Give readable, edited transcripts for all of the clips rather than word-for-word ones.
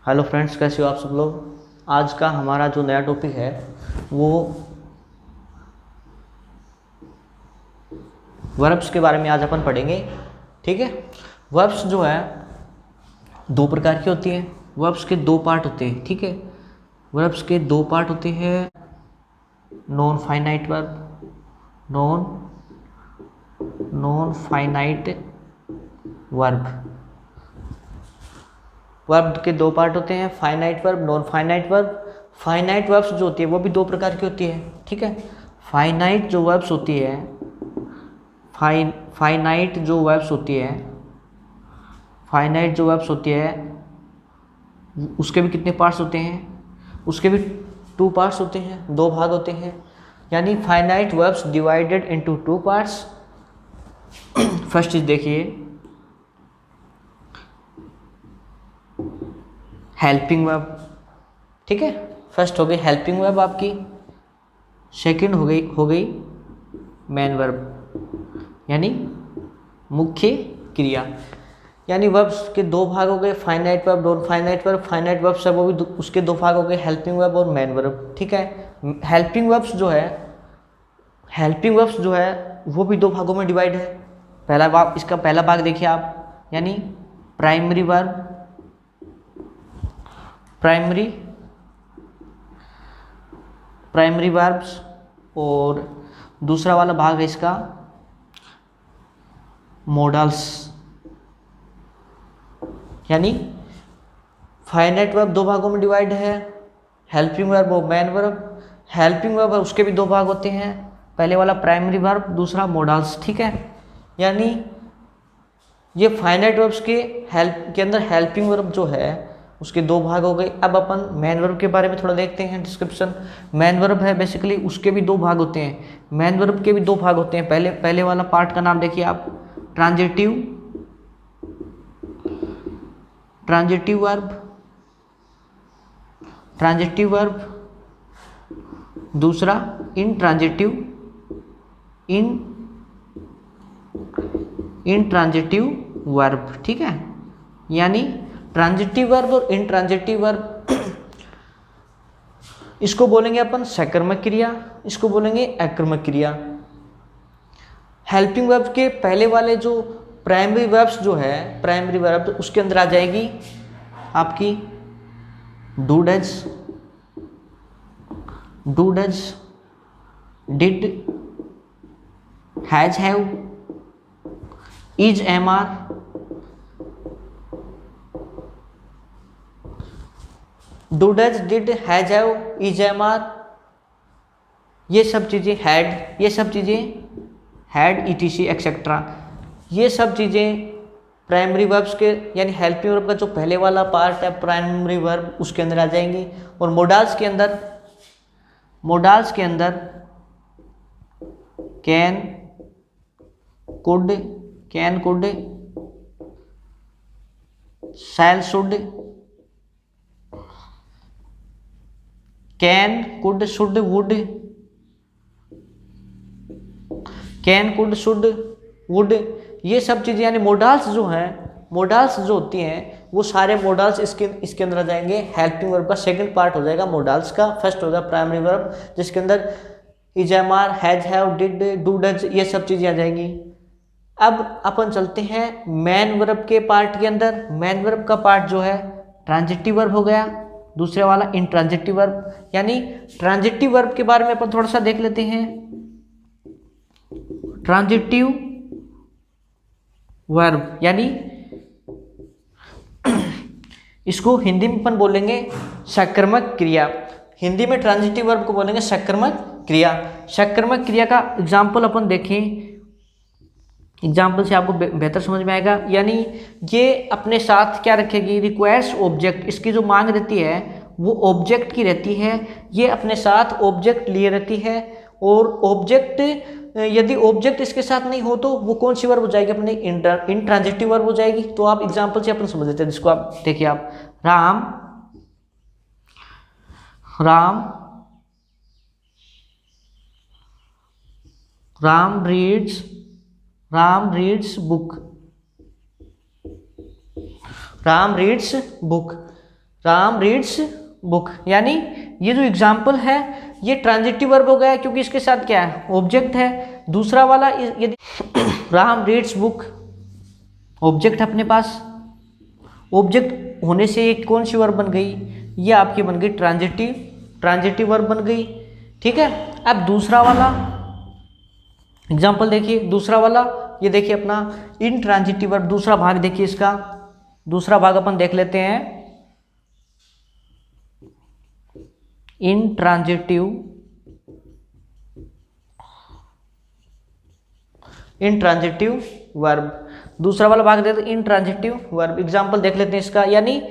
Hello friends, कैसे हो आप सब लोग। आज का हमारा जो नया टॉपिक है वो वर्ब्स के बारे में आज अपन पढ़ेंगे। ठीक है। वर्ब्स जो है दो प्रकार की होती है। वर्ब्स के दो पार्ट होते हैं। ठीक है। वर्ब्स के दो पार्ट होते हैं, non finite verb, non finite verb. Verb के दो पार्ट होते हैं, finite verb, non finite verb. Finite verbs जो होती है वो भी दो प्रकार की होती है। ठीक है। फाइनाइट जो वर्ब्स होती है, फाइनाइट जो वर्ब्स होती है, फाइनाइट जो वर्ब्स होती है उसके भी कितने पार्ट्स होते हैं? उसके भी टू पार्ट्स होते हैं, दो भाग होते हैं। यानी finite verbs divided into two parts. First चीज देखिए, हेल्पिंग वर्ब। ठीक है। फर्स्ट हो गई हेल्पिंग वर्ब आपकी, सेकंड हो गई मेन वर्ब यानी मुख्य क्रिया। यानी वर्ब्स के दो भाग हो गए, finite verb, non finite verb. Finite verbs है वो भी उसके दो भाग हो गए, हेल्पिंग वर्ब और मेन वर्ब। ठीक है। हेल्पिंग वर्ब्स जो है वो भी दो भागों में डिवाइड है। पहला भाग, इसका पहला भाग देखिए आप, यानी प्राइमरी वर्ब, प्राइमरी वर्ब्स, और दूसरा वाला भाग है इसका मॉडल्स। यानी फाइनाइट वर्ब दो भागों में डिवाइड है, हेल्पिंग वर्ब और मेन वर्ब। हेल्पिंग वर्ब उसके भी दो भाग होते हैं, पहले वाला प्राइमरी वर्ब, दूसरा मॉडल्स। ठीक है। यानी ये फाइनाइट वर्ब्स के अंदर हेल्पिंग वर्ब जो है उसके दो भाग हो गए। अब अपन मेन वर्ब के बारे में थोड़ा देखते हैं डिस्क्रिप्शन। मेन वर्ब है बेसिकली, उसके भी दो भाग होते हैं। मेन वर्ब के भी दो भाग होते हैं। पहले वाला पार्ट का नाम देखिए आप, ट्रांजिटिव वर्ब, दूसरा इनट्रांजिटिव वर्ब। ठीक है। यानी ट्रांजिटिव वर्ब और इनट्रांजिटिव वर्ब, इसको बोलेंगे अपन सकर्मक क्रिया, इसको बोलेंगे अकर्मक क्रिया। हेल्पिंग वर्ब के पहले वाले जो प्राइमरी वर्ब्स जो है, प्राइमरी वर्ब उसके अंदर आ जाएगी आपकी do does, did, has have, is am are, do does, did, has have, is am are, ये सब चीज़ें हैड, ये सब चीज़ें हैड, ईटीसी एक्सेट्रा, ये सब चीज़ें प्राइमरी वर्ब्स के यानी हेल्पिंग वर्ब का जो पहले वाला पार्ट है प्राइमरी वर्ब उसके अंदर आ जाएंगी। और मोडाल्स के अंदर can, could, shall, should, can, could, should, would, can, could, should, would, ये सब चीज़ें यानी मोडाल्स जो होती हैं वो सारे मोडाल्स इसके अंदर आ जाएंगे। हेल्पिंग वर्ब का सेकंड पार्ट हो जाएगा मोडाल्स का। फर्स्ट होगा प्राइमरी वर्ब जिसके अंदर is, am are, has, have, did, do, does, ये सब चीज़ें आ जाएंगी। अब अपन चलते हैं मेन वर्ब के पार्ट के अंदर। मेन वर्ब का पार्ट जो है ट्रांजिटिव वर्ब हो गया, दूसरे वाला इनट्रांजिटिव वर्ब। यानी ट्रांजिटिव वर्ब के बारे में अपन थोड़ा सा देख लेते हैं। ट्रांजिटिव वर्ब यानी इसको हिंदी में अपन बोलेंगे सकर्मक क्रिया। हिंदी में ट्रांजिटिव वर्ब को बोलेंगे सकर्मक क्रिया। सकर्मक क्रिया का एग्जाम्पल अपन देखें, एग्जाम्पल से आपको बेहतर समझ में आएगा। यानी ये अपने साथ क्या रखेगी, रिक्वायर्स ऑब्जेक्ट, इसकी जो मांग रहती है वो ऑब्जेक्ट की रहती है। ये अपने साथ ऑब्जेक्ट लिए रहती है, और ऑब्जेक्ट यदि ऑब्जेक्ट इसके साथ नहीं हो तो वो कौन सी वर्ब हो जाएगी अपनी, इनट्रांजिटिव वर्ब हो जाएगी। तो आप एग्जाम्पल से अपन समझ लेते हैं, जिसको आप देखिए आप, Ram reads book, Ram reads book, यानी ये जो एग्जाम्पल है ये ट्रांजिटिव वर्ब हो गया क्योंकि इसके साथ क्या है, ऑब्जेक्ट है। दूसरा वाला यदि राम रीड्स बुक, ऑब्जेक्ट है अपने पास, ऑब्जेक्ट होने से एक कौन सी वर्ब बन गई, ये आपकी बन गई ट्रांजिटिव वर्ब बन गई। ठीक है, अब दूसरा वाला एग्जाम्पल देखिए, दूसरा वाला ये देखिए अपना इनट्रांजिटिव वर्ब, दूसरा भाग देखिए इसका, दूसरा भाग अपन देख लेते हैं। इनट्रांजिटिव वर्ब, दूसरा वाला भाग देते हैं इनट्रांजिटिव वर्ब। एग्जाम्पल देख लेते हैं इसका, यानी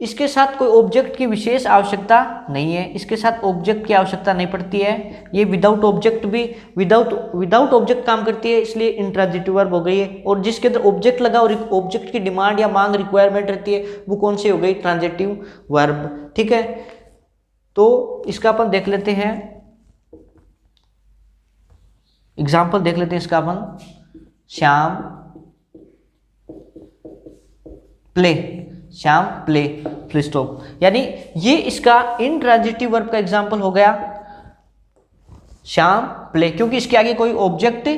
इसके साथ कोई ऑब्जेक्ट की विशेष आवश्यकता नहीं है, इसके साथ ऑब्जेक्ट की आवश्यकता नहीं पड़ती है, ये विदाउट ऑब्जेक्ट भी विदाउट ऑब्जेक्ट काम करती है, इसलिए इंट्रांजिटिव वर्ब हो गई है। और जिसके अंदर ऑब्जेक्ट लगा और ऑब्जेक्ट की डिमांड या मांग रिक्वायरमेंट रहती है वो कौन सी हो गई, ट्रांजिटिव वर्ब। ठीक है, तो इसका अपन देख लेते हैं एग्जाम्पल देख लेते हैं इसका अपन, Shyam play, Shyam play, full stop, यानी ये इसका इनट्रांजिटिव वर्ब का एग्जाम्पल हो गया श्याम प्ले, क्योंकि इसके आगे कोई ऑब्जेक्ट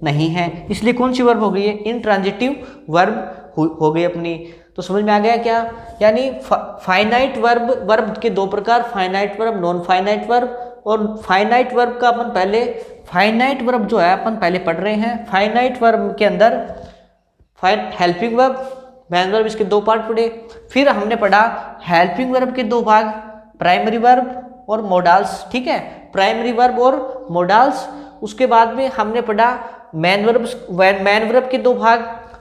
नहीं है, इसलिए कौन सी वर्ब हो गई है, इनट्रांजिटिव वर्ब हो गई अपनी। तो समझ में आ गया क्या, यानी फाइनाइट वर्ब के दो प्रकार, finite verb, non finite verb. और फाइनाइट वर्ब का अपन पहले, फाइनाइट वर्ब जो है अपन पहले पढ़ रहे हैं। फाइनाइट वर्ब के अंदर हेल्पिंग वर्ब, मैन वर्ब, इसके दो पार्ट पढ़े। फिर हमने पढ़ा हेल्पिंग वर्ब के दो भाग, प्राइमरी वर्ब और मोडाल्स। ठीक है, प्राइमरी वर्ब और मोडाल्स। उसके बाद में हमने पढ़ा मैन वर्ब के दो भाग,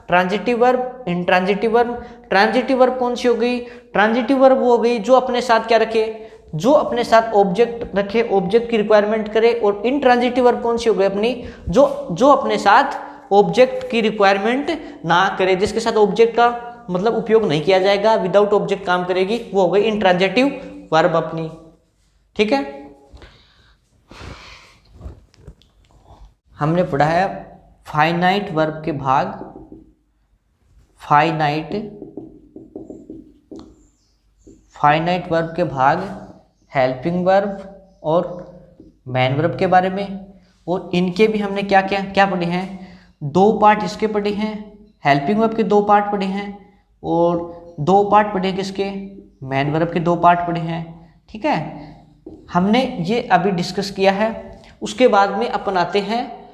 transitive verb, intransitive verb. Transitive verb कौन सी हो गई, ट्रांजिटिव वर्ब वो हो गई जो अपने साथ क्या रखे, जो अपने साथ ऑब्जेक्ट रखे, ऑब्जेक्ट की रिक्वायरमेंट करे। और इनट्रांजिटिव वर्ब कौन सी हो गई अपनी, जो अपने साथ ऑब्जेक्ट की रिक्वायरमेंट ना करे, जिसके साथ ऑब्जेक्ट का मतलब उपयोग नहीं किया जाएगा, विदाउट ऑब्जेक्ट काम करेगी, वो हो गई इनट्रांजिटिव वर्ब अपनी। ठीक है, हमने पढ़ा है फाइनाइट वर्ब के भाग, फाइनाइट वर्ब के भाग, हेल्पिंग वर्ब और मैन वर्ब के बारे में। और इनके भी हमने क्या पढ़े हैं, दो पार्ट इसके पढ़े हैं, हेल्पिंग वर्ब के दो पार्ट पढ़े हैं और दो पार्ट पढ़े किसके, मैन वर्ब के दो पार्ट पढ़े हैं। ठीक है, हमने ये अभी डिस्कस किया है। उसके बाद में अपन आते हैं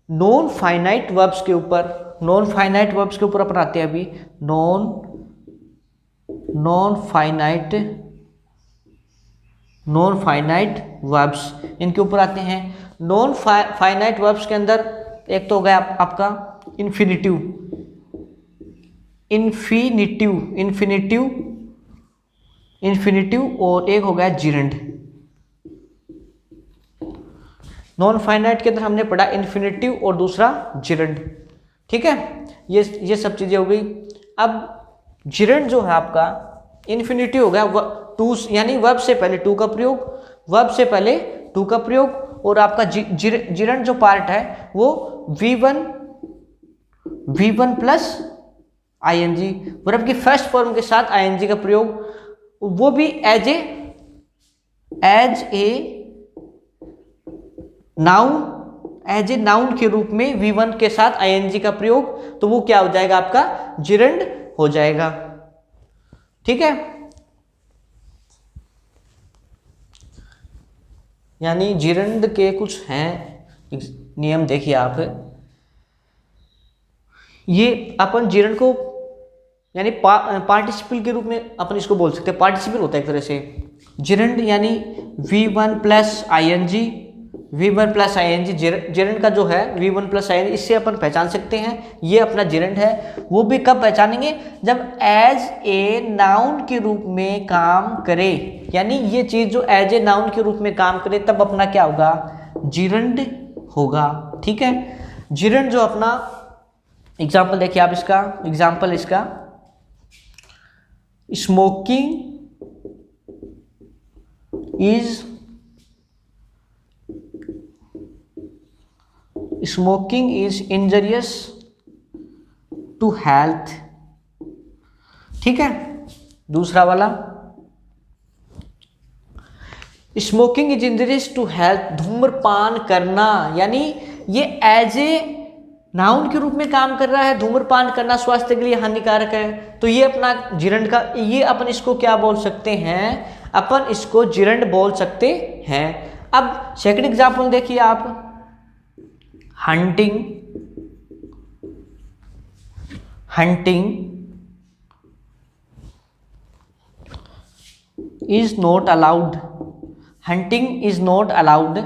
नॉन फाइनाइट वर्ब्स के ऊपर। नॉन फाइनाइट वर्ब्स के ऊपर अपन आते हैं अभी, नॉन फाइनाइट वर्ब्स, इनके ऊपर आते हैं। नॉन फाइनाइट वर्ब्स के अंदर एक तो हो गया आपका इन्फिनिटिव, और एक हो गया जिरंड। नॉन फाइनाइट के अंदर हमने पढ़ा इन्फिनिटिव और दूसरा जिरंड। ठीक है, ये सब चीजें हो गई। अब जिरंड जो है आपका, इन्फिनिटिव हो गया टू, यानी वर्ब से पहले टू का प्रयोग, और आपका जिरंड जो पार्ट है वो V1 प्लस ing, वर्ब की फर्स्ट फॉर्म के साथ ing का प्रयोग, वो भी एज ए नाउन के रूप में V1 के साथ ing का प्रयोग, तो वो क्या हो जाएगा आपका, जिरंड हो जाएगा। ठीक है, यानी जिरंड के कुछ हैं नियम, देखिए आप, ये अपन जिरंड को यानी पार्टिसिपल के रूप में अपन इसको बोल सकते हैं, पार्टिसिपल होता है एक तरह से जिरंड, यानी V1 प्लस ing, जिरंड का जो है V1 प्लस ing, इससे अपन पहचान सकते हैं ये अपना जिरंड है। वो भी कब पहचानेंगे, जब एज ए नाउन के रूप में काम करे, यानी ये चीज जो एज ए नाउन के रूप में काम करे तब अपना क्या होगा, जिरंड होगा। ठीक है, जिरंड जो अपना एग्जाम्पल देखिए आप, इसका एग्जाम्पल, इसका smoking is injurious to health. ठीक है, दूसरा वाला, smoking is injurious to health, धूम्रपान करना, यानी ये एज ए नाउन के रूप में काम कर रहा है। धूम्रपान करना स्वास्थ्य के लिए हानिकारक है, तो ये अपना जिरंड का, ये अपन इसको क्या बोल सकते हैं, अपन इसको जिरंड बोल सकते हैं। अब सेकंड एग्जांपल देखिए आप, hunting, hunting is not allowed, hunting is not allowed,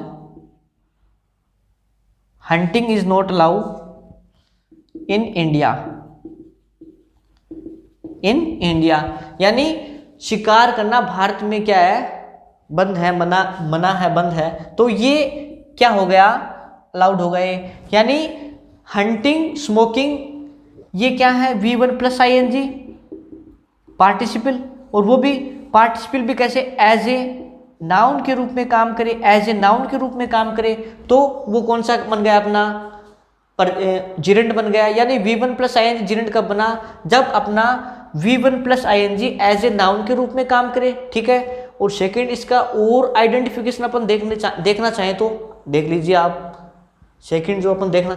hunting is not allowed in India, in India, यानी शिकार करना भारत में क्या है, बंद है, मना है, बंद है। तो ये क्या हो गया, अलाउड हो गए। यानी हंटिंग, स्मोकिंग, ये क्या है, V1 प्लस ING पार्टिसिपल, और वो भी पार्टिसिपल भी कैसे, एज ए नाउन के रूप में काम करे, एज ए नाउन के रूप में काम करे, तो वो कौन सा बन गया अपना, पर जिरंड बन गया। यानी V1 प्लस ING जिरंड कब बना, जब अपना V1 plus ING as a noun के रूप में काम करे, ठीक है। और सेकंड इसका और आइडेंटिफिकेशन अपन देखना चाहें तो देख लीजिए आप, सेकंड जो अपन देखना,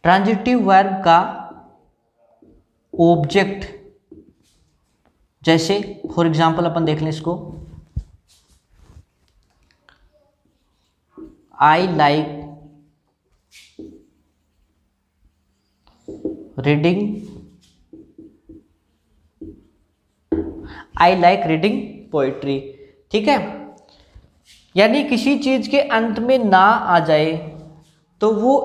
ट्रांजिटिव वर्ब का ऑब्जेक्ट, जैसे फॉर एग्जांपल अपन देख लें इसको, I like reading, I like reading poetry, ठीक है। यानी किसी चीज के अंत में ना आ जाए तो वो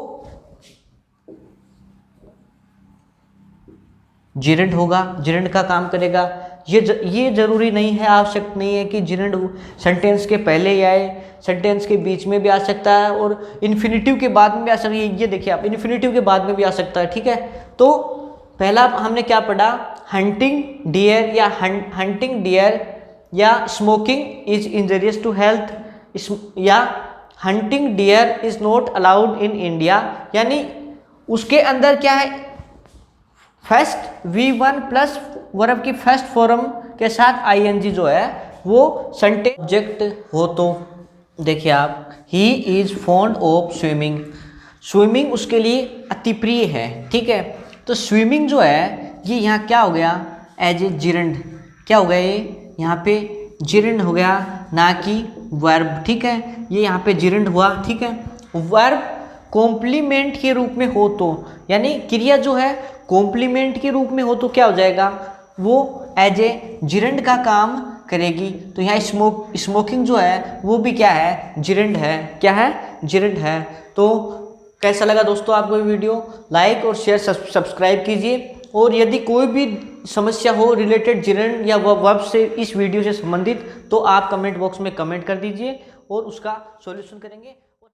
जिरंड होगा, जिरंड का काम करेगा। ये जरूरी नहीं है, आवश्यक नहीं है कि जिरंड सेंटेंस के पहले ही आए, सेंटेंस के बीच में भी आ सकता है और इन्फिनिटिव के बाद में भी आ सकता है। ये देखिए आप, इन्फिनिटिव के बाद में भी आ सकता है, ठीक है। तो पहला हमने क्या पढ़ा, हंटिंग डियर या हंटिंग डियर या smoking is injurious to health, या hunting deer is not allowed in India. यानी उसके अंदर क्या है, फर्स्ट V1 प्लस वर्ब की फर्स्ट फॉर्म के साथ ING जो है वो सेंटेंस ऑब्जेक्ट हो। तो देखिए आप, he is fond of swimming, swimming उसके लिए अति प्रिय है, ठीक है। तो स्विमिंग जो है ये यहाँ क्या हो गया, एज ए जिरंड, क्या हो गया ये यहाँ पे जिरंड हो गया, ना कि वर्ब, ठीक है। ये यहाँ पे जिरंड हुआ, ठीक है। वर्ब कॉम्प्लीमेंट के रूप में हो तो, यानी क्रिया जो है कॉम्प्लीमेंट के रूप में हो तो क्या हो जाएगा, वो एज ए जिरंड का काम करेगी। तो यहाँ स्मोकिंग जो है वो भी क्या है, जिरंड है, क्या है, जिरंड है। तो कैसा लगा दोस्तों आपको ये वीडियो, लाइक और शेयर सब्सक्राइब कीजिए। और यदि कोई भी समस्या हो रिलेटेड जिरंड या वर्ब से इस वीडियो से संबंधित, तो आप कमेंट बॉक्स में कमेंट कर दीजिए और उसका सॉल्यूशन करेंगे।